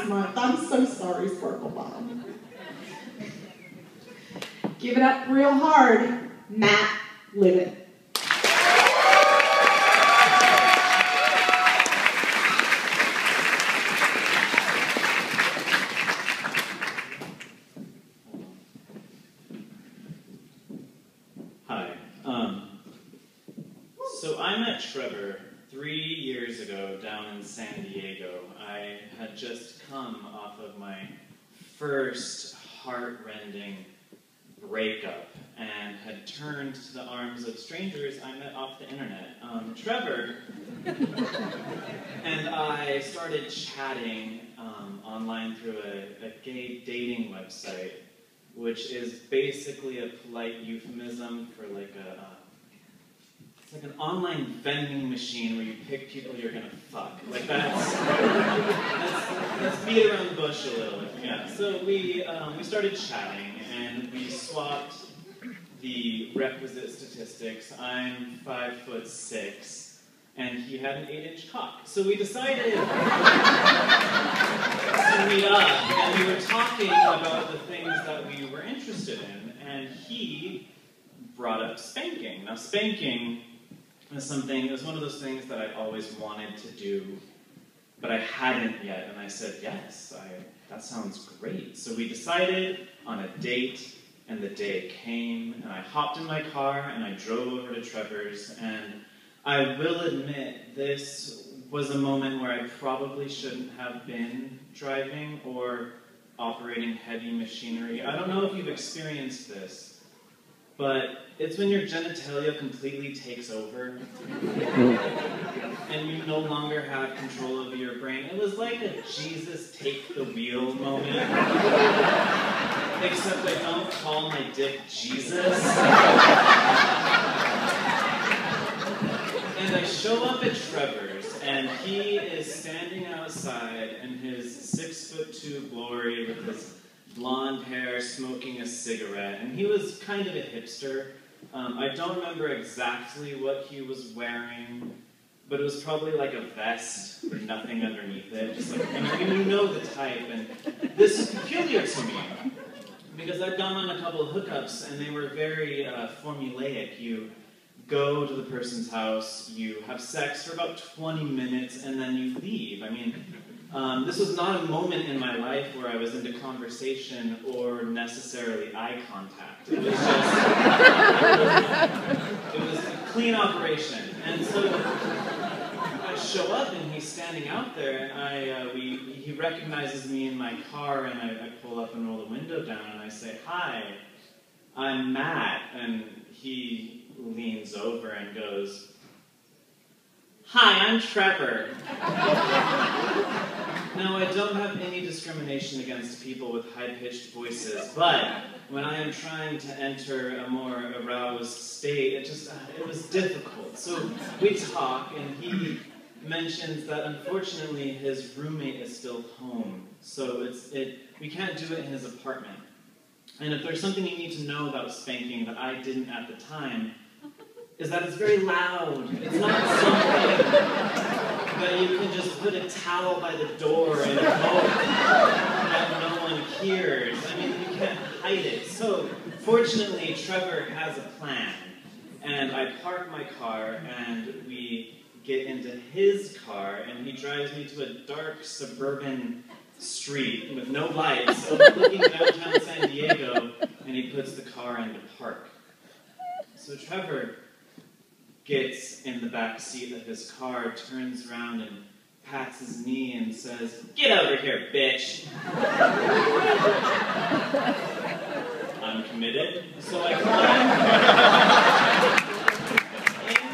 this month. I'm so sorry, Sparkle Bottom. Give it up real hard, Matt Livett. Hi. So I met Trevor 3 years ago down in San Diego. I had just come off of my first heart-rending breakup and had turned to the arms of strangers I met off the internet. Trevor and I started chatting online through a gay dating website, which is basically a polite euphemism for like it's like an online vending machine where you pick people you're gonna fuck. Like let's beat around the bush a little. Yeah. So we started chatting and we swapped the requisite statistics. I'm 5'6", and he had an 8-inch cock. So we decided to meet up, and we were talking about the things that we were interested in, and he brought up spanking. Now, spanking was something, it was one of those things that I always wanted to do, but I hadn't yet, and I said, yes, that sounds great. So we decided on a date, and the day came, and I hopped in my car, and I drove over to Trevor's, and I will admit, this was a moment where I probably shouldn't have been driving or operating heavy machinery. I don't know if you've experienced this, but it's when your genitalia completely takes over and you no longer have control over your brain. It was like a Jesus take the wheel moment, except I don't call my dick Jesus. And I show up at Trevor's, and he is standing outside in his 6'2" glory with his blonde hair, smoking a cigarette, and he was kind of a hipster. I don't remember exactly what he was wearing, but it was probably like a vest with nothing underneath it. Just like, you know the type, and this is peculiar to me, because I'd gone on a couple of hookups, and they were very formulaic. You go to the person's house, you have sex for about 20 minutes, and then you leave. I mean, this was not a moment in my life where I was into conversation or necessarily eye contact. It was just, it was a clean operation. And so I show up and he's standing out there, and he recognizes me in my car, and I pull up and roll the window down, and I say, "Hi, I'm Matt," and he leans over and goes, "Hi, I'm Trevor." Now, I don't have any discrimination against people with high-pitched voices, but when I am trying to enter a more aroused state, it was difficult. So we talk, and he mentions that unfortunately his roommate is still home, so we can't do it in his apartment. And if there's something you need to know about spanking that I didn't at the time, is that it's very loud. It's not something that you can just put a towel by the door and hope that no one hears. I mean, you can't hide it. So, fortunately, Trevor has a plan. And I park my car, and we get into his car, and he drives me to a dark suburban street with no lights overlooking downtown San Diego, and he puts the car into park. So Trevor gets in the back seat of his car, turns around and pats his knee and says, "Get over here, bitch." I'm committed, so I climb into the back seat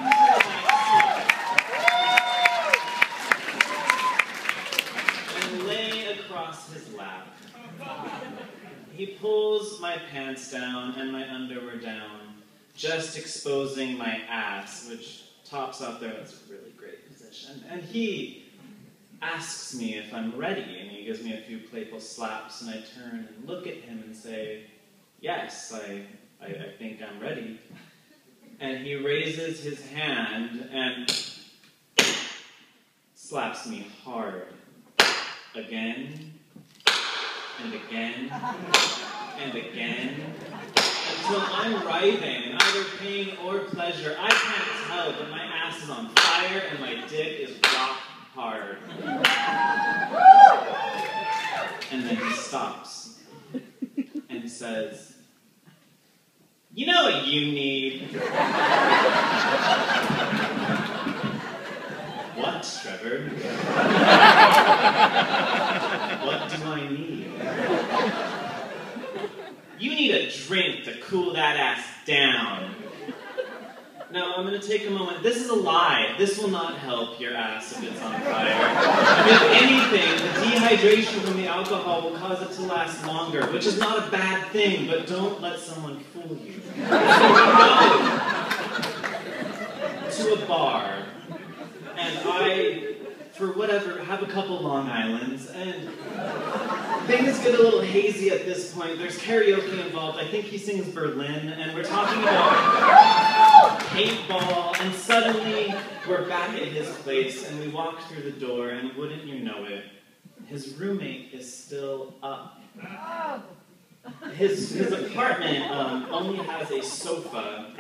and lay across his lap. He pulls my pants down and my underwear down, just exposing my ass, which tops up there. That's a really great position. And he asks me if I'm ready, and he gives me a few playful slaps, and I turn and look at him and say, "Yes, I think I'm ready." And he raises his hand and slaps me hard. Again and again, and again, until I'm writhing in either pain or pleasure. I can't tell, but my ass is on fire and my dick is rock hard. And then he stops and says, "You know what you need?" "What, Trevor?" "What do I need?" "You need a drink to cool that ass down." Now, I'm going to take a moment. This is a lie. This will not help your ass if it's on fire. If anything, the dehydration from the alcohol will cause it to last longer, which is not a bad thing, but don't let someone fool you. So we go to a bar, and I, for whatever, have a couple Long Islands, and things get a little hazy at this point. There's karaoke involved. I think he sings Berlin, and we're talking about paintball, and suddenly we're back at his place, and we walk through the door, and wouldn't you know it, his roommate is still up. His apartment only has a sofa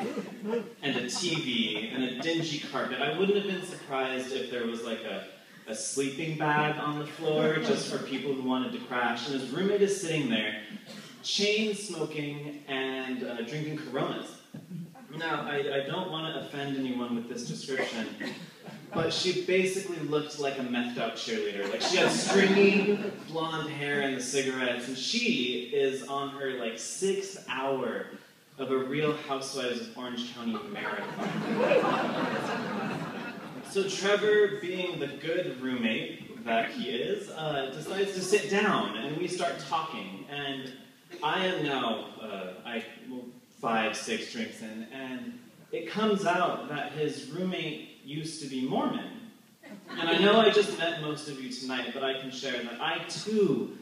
and a TV and a dingy carpet. I wouldn't have been surprised if there was like a sleeping bag on the floor just for people who wanted to crash. And his roommate is sitting there, chain smoking and drinking Coronas. Now, I don't want to offend anyone with this description, but she basically looked like a methed out cheerleader. Like, she had stringy blonde hair and the cigarettes, and she is on her, like, 6th hour of a Real Housewives of Orange County marathon. So Trevor, being the good roommate that he is, decides to sit down, and we start talking, and I am now, 5-6 drinks in, and it comes out that his roommate used to be Mormon. And I know I just met most of you tonight, but I can share that I too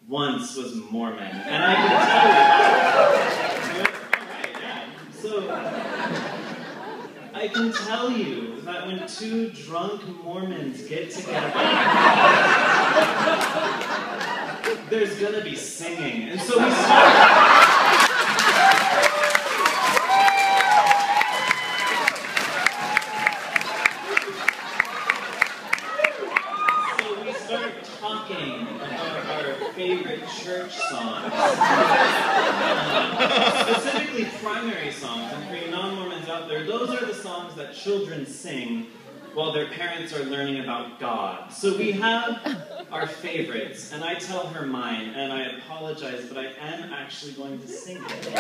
once was Mormon. And I can tell you, alright, yeah. So I can tell you that when two drunk Mormons get together, there's gonna be singing. And so we start. Favorite church songs, specifically primary songs, and for you non-Mormons out there, those are the songs that children sing while their parents are learning about God. So we have our favorites, and I tell her mine, and I apologize, but I am actually going to sing it.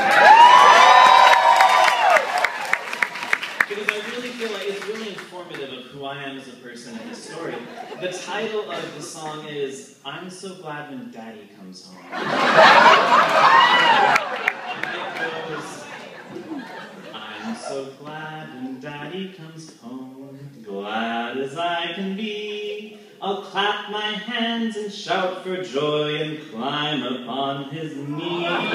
Because I really feel like it's really informative of who I am as a person in this story. The title of the song is, "I'm So Glad When Daddy Comes Home." And it goes, "I'm so glad when Daddy comes home, glad as I can be. I'll clap my hands and shout for joy and climb upon his knee." And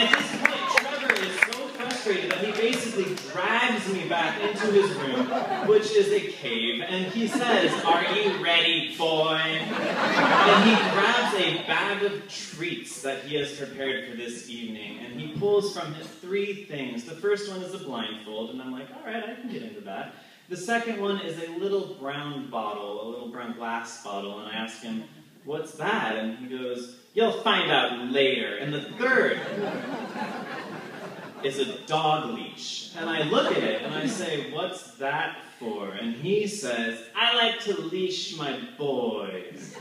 at this point, Trevor is so frustrated that he basically drags me back into his room, which is a cave, and he says, "Are you ready, boy?" And he grabs a bag of treats that he has prepared for this evening, and he pulls from his 3 things. The first one is a blindfold, and I'm like, alright, I can get into that. The second one is a little brown bottle, a little brown glass bottle, and I ask him, "What's that?" And he goes, "You'll find out later." And the third is a dog leash. And I look at it and I say, "What's that for?" And he says, "I like to leash my boys."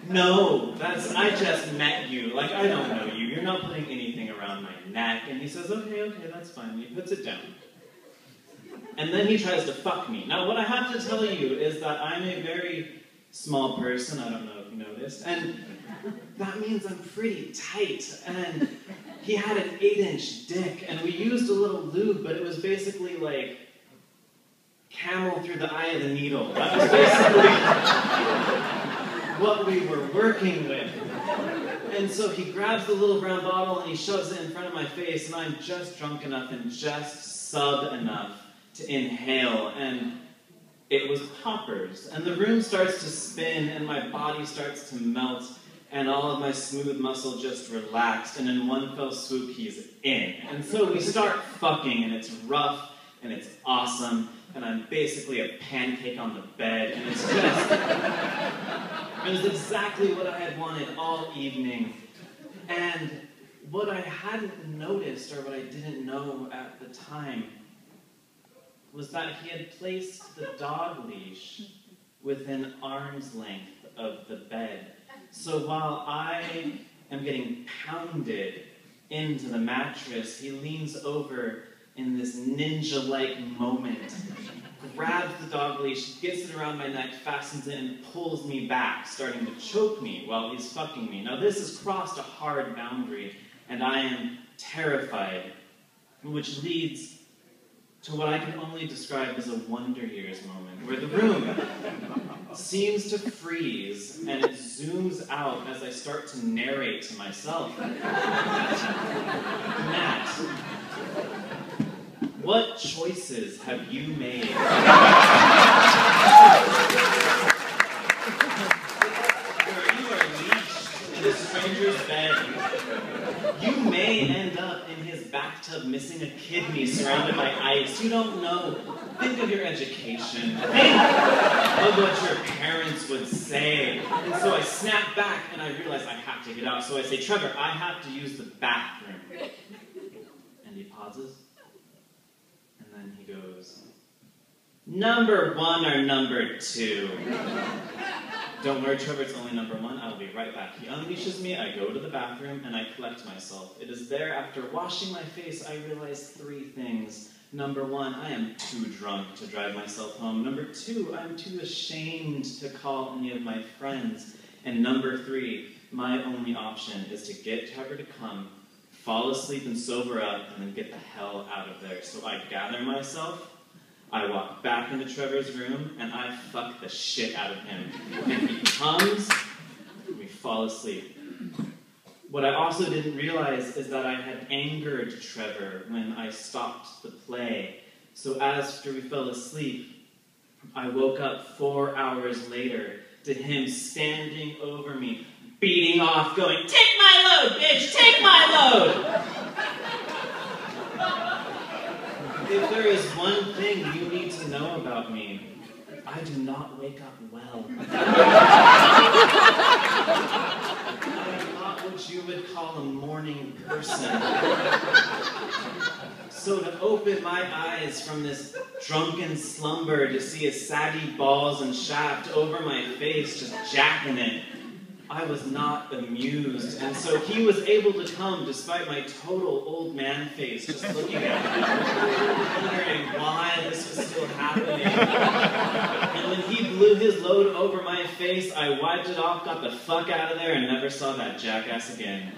"No, I just met you. Like, I don't know you. You're not putting anything around my neck." And he says, okay, that's fine. And he puts it down. And then he tries to fuck me. Now, what I have to tell you is that I'm a very small person. I don't know if you noticed. And that means I'm pretty tight. And he had an 8-inch dick, and we used a little lube, but it was basically like camel through the eye of the needle. That was basically what we were working with. And so he grabs the little brown bottle and he shoves it in front of my face, and I'm just drunk enough and just sub enough to inhale, and It was poppers, and the room starts to spin, and my body starts to melt, and all of my smooth muscle just relaxed, and in one fell swoop, he's in. And so we start fucking, and it's rough, and it's awesome, and I'm basically a pancake on the bed, and it's just... it was exactly what I had wanted all evening. And what I hadn't noticed, or what I didn't know at the time, was that he had placed the dog leash within arm's length of the bed. So while I am getting pounded into the mattress, he leans over in this ninja-like moment, grabs the dog leash, gets it around my neck, fastens it, and pulls me back, starting to choke me while he's fucking me. Now this has crossed a hard boundary, and I am terrified, which leads to what I can only describe as a Wonder Years moment, where the room seems to freeze, and it zooms out as I start to narrate to myself. Matt, what choices have you made? Where you are leashed in a stranger's bed, you may end up in his bathtub missing a kidney surrounded by ice. You don't know. Think of your education. Think of what your parents would say. And so I snap back and I realize I have to get out. So I say, Trevor, I have to use the bathroom. And he pauses. And then he goes, number 1 or number 2? Don't worry, Trevor, it's only number 1. I'll be right back. He unleashes me, I go to the bathroom, and I collect myself. It is there, after washing my face, I realize 3 things. Number 1, I am too drunk to drive myself home. Number 2, I'm too ashamed to call any of my friends. And number 3, my only option is to get Trevor to come, fall asleep and sober up, and then get the hell out of there. So I gather myself, I walk back into Trevor's room, and I fuck the shit out of him. And he comes, and we fall asleep. What I also didn't realize is that I had angered Trevor when I stopped the play. So after we fell asleep, I woke up 4 hours later to him standing over me, beating off, going, "Take my load, bitch! Take my load!" If there is one thing you need to know about me, I do not wake up well. I am not what you would call a morning person. So to open my eyes from this drunken slumber to see his saggy balls and shaft over my face just jacking it, I was not amused, and so he was able to come despite my total old man face just looking at me, wondering why this was still happening. And when he blew his load over my face, I wiped it off, got the fuck out of there, and never saw that jackass again.